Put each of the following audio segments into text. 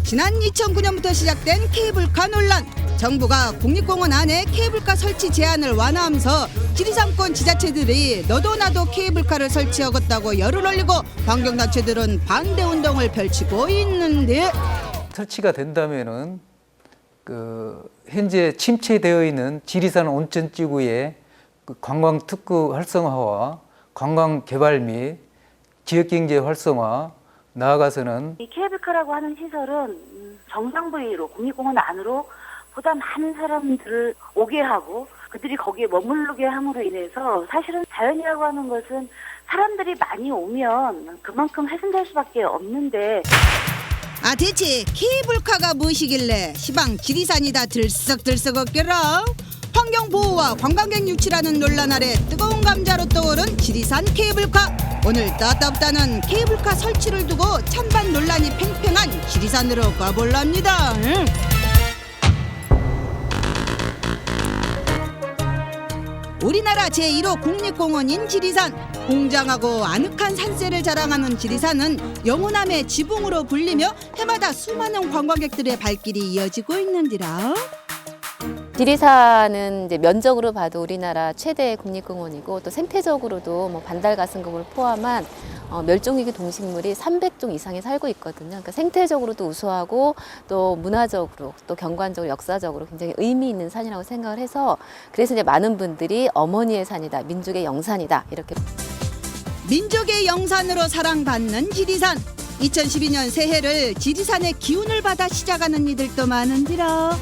지난 2009년부터 시작된 케이블카 논란. 정부가 국립공원 안에 케이블카 설치 제한을 완화하면서 지리산권 지자체들이 너도 나도 케이블카를 설치하겠다고 열을 올리고 환경단체들은 반대 운동을 펼치고 있는데, 설치가 된다면은 현재 침체되어 있는 지리산 온천지구의 관광 특구 활성화와 관광 개발 및 지역경제 활성화, 나아가서는 이 케이블카라고 하는 시설은 정상 부위로 국립공원 안으로 보다 많은 사람들을 오게 하고 그들이 거기에 머무르게 함으로 인해서 사실은 자연이라고 하는 것은 사람들이 많이 오면 그만큼 훼손될 수밖에 없는데, 대체 케이블카가 무엇이길래 시방 지리산이다 들썩들썩 없겠라. 환경보호와 관광객 유치라는 논란 아래 뜨거운 감자로 떠오른 지리산 케이블카. 오늘 따따붙다는 케이블카 설치를 두고 찬반 논란이 팽팽한 지리산으로 가볼랍니다. 우리나라 제1호 국립공원인 지리산. 웅장하고 아늑한 산세를 자랑하는 지리산은 영호남의 지붕으로 불리며 해마다 수많은 관광객들의 발길이 이어지고 있는디라. 지리산은 이제 면적으로 봐도 우리나라 최대 국립공원이고 또 생태적으로도 뭐 반달가슴곰을 포함한 멸종위기 동식물이 300종 이상이 살고 있거든요. 그러니까 생태적으로도 우수하고 또 문화적으로 또 경관적으로 역사적으로 굉장히 의미 있는 산이라고 생각을 해서, 그래서 이제 많은 분들이 어머니의 산이다, 민족의 영산이다 이렇게. 민족의 영산으로 사랑받는 지리산. 2012년 새해를 지리산의 기운을 받아 시작하는 이들도 많은디라.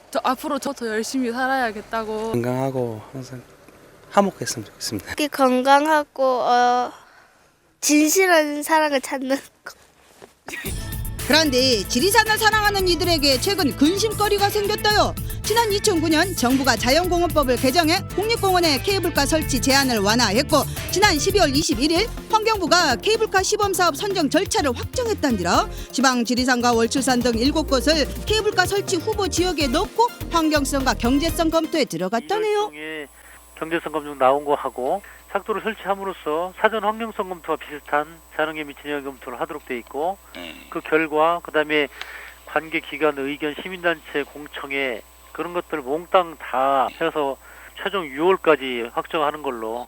저 앞으로 더 열심히 살아야겠다고. 건강하고 항상 화목했으면 좋겠습니다. 특히 건강하고 진실한 사랑을 찾는 거. 그런데 지리산을 사랑하는 이들에게 최근 근심거리가 생겼어요. 지난 2009년 정부가 자연공원법을 개정해 국립공원에 케이블카 설치 제한을 완화했고, 지난 12월 21일 환경부가 케이블카 시범사업 선정 절차를 확정했단디라. 지방 지리산과 월출산 등 7곳을 케이블카 설치 후보 지역에 넣고 환경성과 경제성 검토에 들어갔다네요. 경제성 검증 나온 거 하고 삭도를 설치함으로써 사전 환경성 검토와 비슷한 자연환경 및 진영 검토를 하도록 돼 있고, 그 결과 그다음에 관계기관 의견 시민단체 공청회 그런 것들 몽땅 다 해서 최종 6월까지 확정하는 걸로.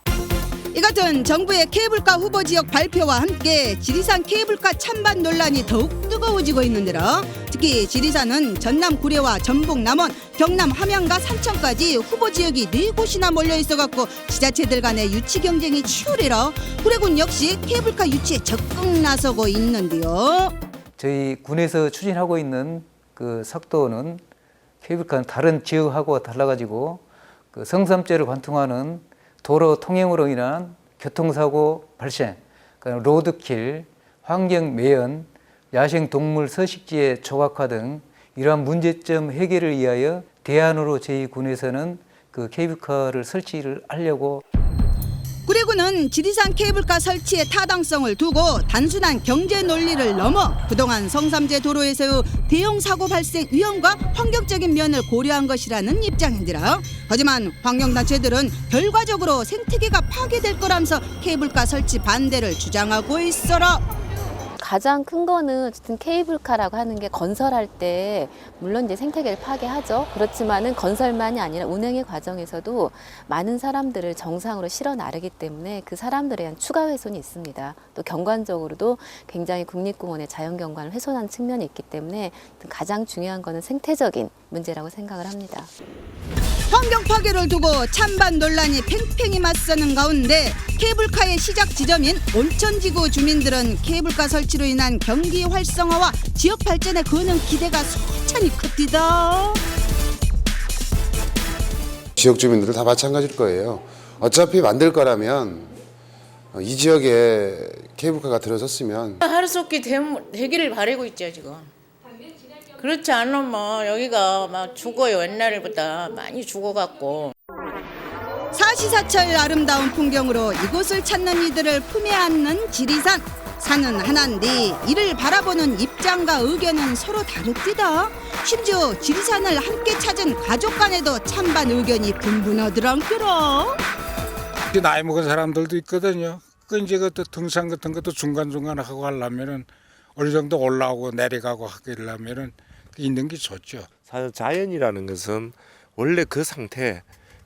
이 같은 정부의 케이블카 후보 지역 발표와 함께 지리산 케이블카 찬반 논란이 더욱 뜨거워지고 있는데라. 특히 지리산은 전남 구례와 전북 남원, 경남 함양과 산천까지 후보 지역이 4곳이나 몰려 있어갖고 지자체들 간의 유치 경쟁이 치열해라. 구례군 역시 케이블카 유치에 적극 나서고 있는데요. 저희 군에서 추진하고 있는 그 삭도는 케이블카는 다른 지역하고 달라가지고 그 성삼재를 관통하는 도로 통행으로 인한 교통사고 발생, 그러니까 로드킬, 환경 매연, 야생 동물 서식지의 조각화 등 이러한 문제점 해결을 위하여 대안으로 저희 군에서는 그 케이블카를 설치를 하려고. 구례군은 지리산 케이블카 설치의 타당성을 두고 단순한 경제 논리를 넘어 그동안 성삼재 도로에서의 대형 사고 발생 위험과 환경적인 면을 고려한 것이라는 입장인데라. 하지만 환경단체들은 결과적으로 생태계가 파괴될 거라면서 케이블카 설치 반대를 주장하고 있어라. 가장 큰 거는 어쨌든 케이블카라고 하는 게 건설할 때 물론 이제 생태계를 파괴하죠. 그렇지만은 건설만이 아니라 운행의 과정에서도 많은 사람들을 정상으로 실어 나르기 때문에 그 사람들에 대한 추가 훼손이 있습니다. 또 경관적으로도 굉장히 국립공원의 자연경관을 훼손한 측면이 있기 때문에 가장 중요한 거는 생태적인 문제라고 생각을 합니다. 환경 파괴를 두고 찬반 논란이 팽팽히 맞서는 가운데 케이블카의 시작 지점인 온천지구 주민들은 케이블카 설치로 인한 경기 활성화와 지역 발전에 거는 기대가 수차히 큽니다. 지역 주민들은 다 마찬가지일 거예요. 어차피 만들 거라면 이 지역에 케이블카가 들어섰으면 하루속히 되기를 바라고 있죠 지금. 그렇지 않으면 여기가 막 죽어요. 옛날보다 많이 죽어갖고. 사시사철 아름다운 풍경으로 이곳을 찾는 이들을 품에 안는 지리산. 산은 하나인데 이를 바라보는 입장과 의견은 서로 다릅니다. 심지어 지리산을 함께 찾은 가족 간에도 찬반 의견이 분분하더란께라. 나이 먹은 사람들도 있거든요. 그 이제 그 등산 같은 것도 중간중간 하고 하려면은 어느 정도 올라오고 내려가고 하려면은 있는 게 좋죠. 자연이라는 것은 원래 그 상태,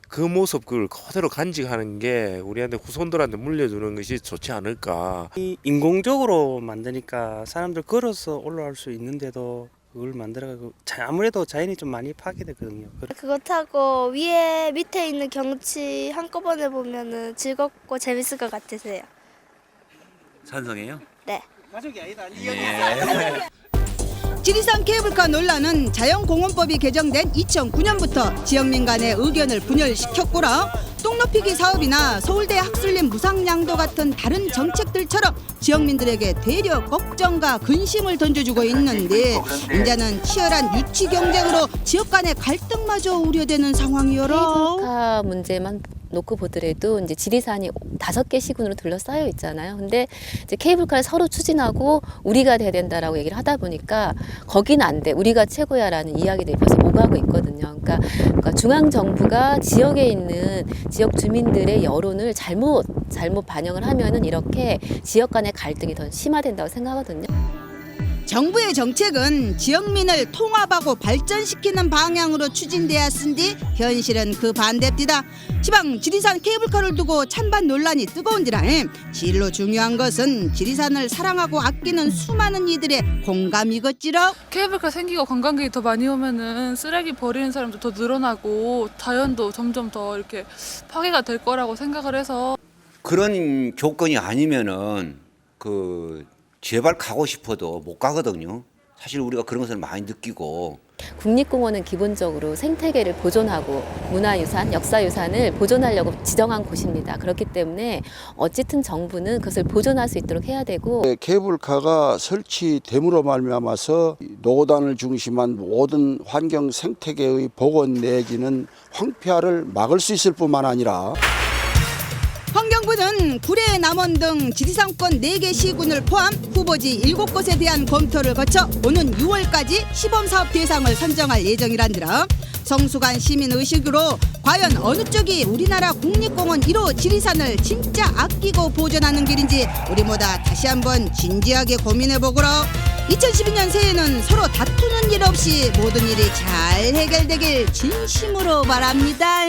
그 모습 그걸 그대로 간직하는 게 우리한테 후손들한테 물려주는 것이 좋지 않을까. 인공적으로 만드니까 사람들 걸어서 올라올 수 있는데도 그걸 만들어가고 아무래도 자연이 좀 많이 파괴됐거든요. 그거 타고 위에 밑에 있는 경치 한꺼번에 보면은 즐겁고 재밌을 것 같으세요? 찬성해요? 네. 가족이 아니다. 지리산 케이블카 논란은 자연공원법이 개정된 2009년부터 지역민 간의 의견을 분열시켰고라. 똥높이기 사업이나 서울대 학술림 무상양도 같은 다른 정책들처럼 지역민들에게 대려 걱정과 근심을 던져주고 있는데 이제는 치열한 유치 경쟁으로 지역 간의 갈등마저 우려되는 상황이어라. 케이블카 문제만 놓고 보더라도 이제 지리산이 5개 시군으로 둘러싸여 있잖아요. 근데 이제 케이블카를 서로 추진하고 우리가 돼야 된다라고 얘기를 하다 보니까 거기는 안 돼. 우리가 최고야라는 이야기들이 벌써 오가고 있거든요. 그러니까 중앙 정부가 지역에 있는 지역 주민들의 여론을 잘못 반영을 하면은 이렇게 지역 간의 갈등이 더 심화된다고 생각하거든요. 정부의 정책은 지역민을 통합하고 발전시키는 방향으로 추진되었은데 현실은 그 반대입니다. 지방 지리산 케이블카를 두고 찬반 논란이 뜨거운지라 진로 중요한 것은 지리산을 사랑하고 아끼는 수많은 이들의 공감이겠지라. 케이블카 생기고 관광객이 더 많이 오면은 쓰레기 버리는 사람도 더 늘어나고 자연도 점점 더 이렇게 파괴가 될 거라고 생각을 해서 그런 조건이 아니면은 제발 가고 싶어도 못 가거든요. 사실 우리가 그런 것을 많이 느끼고. 국립공원은 기본적으로 생태계를 보존하고 문화유산, 역사유산을 보존하려고 지정한 곳입니다. 그렇기 때문에 어쨌든 정부는 그것을 보존할 수 있도록 해야 되고. 케이블카가 설치됨으로 말미암아서 노단을 중심한 모든 환경 생태계의 복원 내지는 황폐화를 막을 수 있을 뿐만 아니라 환경부는 구례, 남원 등 지리산권 4개 시군을 포함 후보지 7곳에 대한 검토를 거쳐 오는 6월까지 시범사업 대상을 선정할 예정이란들아. 성숙한 시민의식으로 과연 어느 쪽이 우리나라 국립공원 1호 지리산을 진짜 아끼고 보존하는 길인지 우리 모두 다시 한번 진지하게 고민해보거라. 2012년 새해는 서로 다투는 일 없이 모든 일이 잘 해결되길 진심으로 바랍니다.